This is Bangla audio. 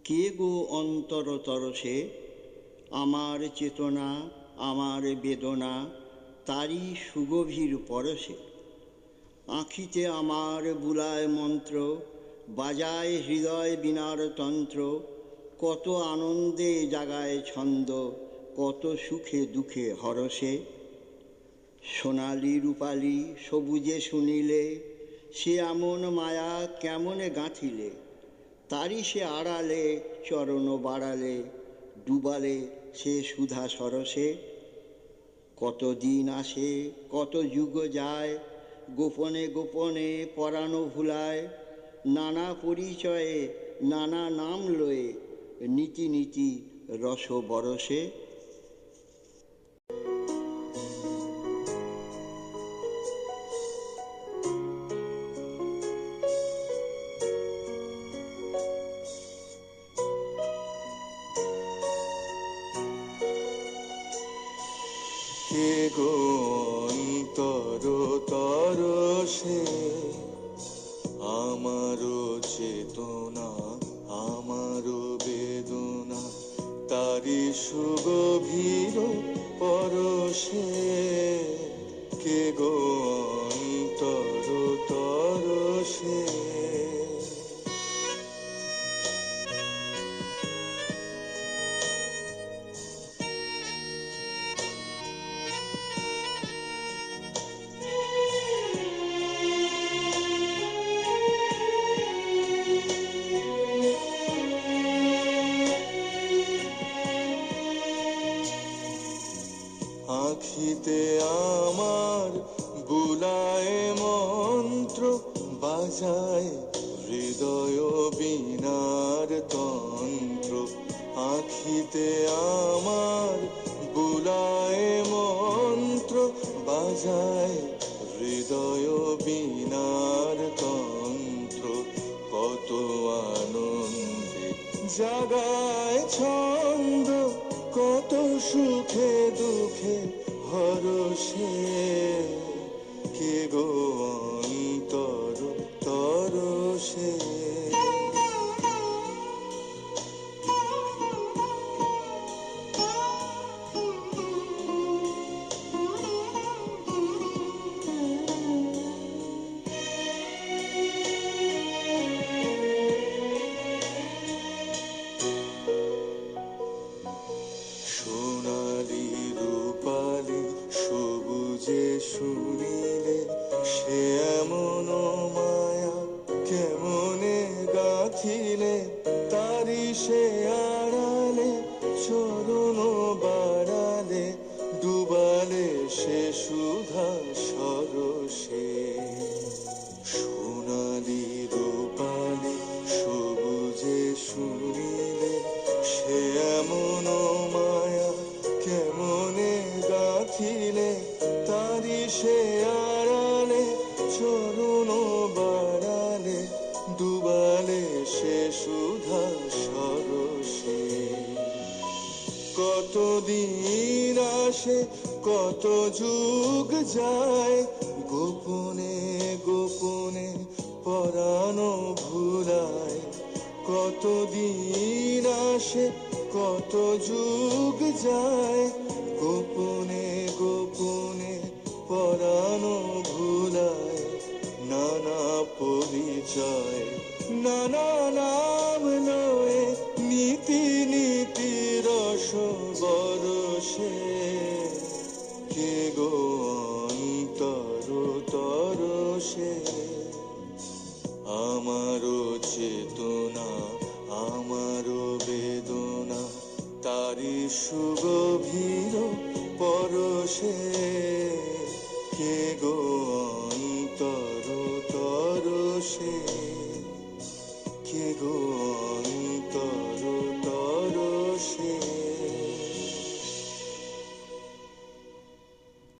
কে গো অন্তর তরসে, আমার চেতনা আমার বেদনা তারই সুগভীর পরশে। আঁখিতে আমার বুলায় মন্ত্র, বাজায় হৃদয় বীণার তন্ত্র, কত আনন্দে জাগায় ছন্দ, কত সুখে দুঃখে হরষে। সোনালি রূপালি সবুজে শুনিলে, সে এমন মায়া কেমনে গাঁথিলে, তারই সে আড়ালে চরণ বাড়ালে, ডুবালে সে সুধা সরসে। কত দিন আসে কত যুগ যায়, গোপনে গোপনে পরাণ ভুলায়, নানা পরিচয়ে নানা নাম লয়ে, নীতি নীতি রস বরসে। কে গো অন্তর তরসে, আমারো চেতনা আমারো বেদনা তারি সুগভীর পরশে। কে গো অন্তর তরসে। আঁখিতে আমার বুলায় মন্ত্র, বাজায় হৃদয় বীণার তন্ত্র। আঁখিতে আমার বুলায় মন্ত্র, বাজায় হৃদয় বীণার তন্ত্র, কত আনন্দে জাগায় ছন্দ, কত সুখে দুঃখে হরষে। কে গো অন্তর তরসে। সোনালি রূপালি সবুজে শুনিলে, সে এমন মায়া কেমনে গাঁথিলে, তারি সে আড়ালে চরণ বাড়ালে, ডুবালে সে সুধা সরসে। সোনালি রূপালি সবুজে শুনিলে, সে এমন মায়া কেমনে গাঁথিলে, তারি সে আড়ালে চরণ বাড়ালে, ডুবালে সে সুধা সরসে। কত দিন আসে কত যুগ যায়, গোপনে গোপনে পরাণ ভুলায়। কত দিন আসে কত যুগ যায়, গোপনে গোপনে পরাণ ভুলায়। নানা পরিচয় নানা নাম লয়ে, নীতি নীতি রস বরসে। কে গো অন্তর তরসে। আমারো চেতনা আমারো বেদনা তারি সুগভীর পরশে। কে গো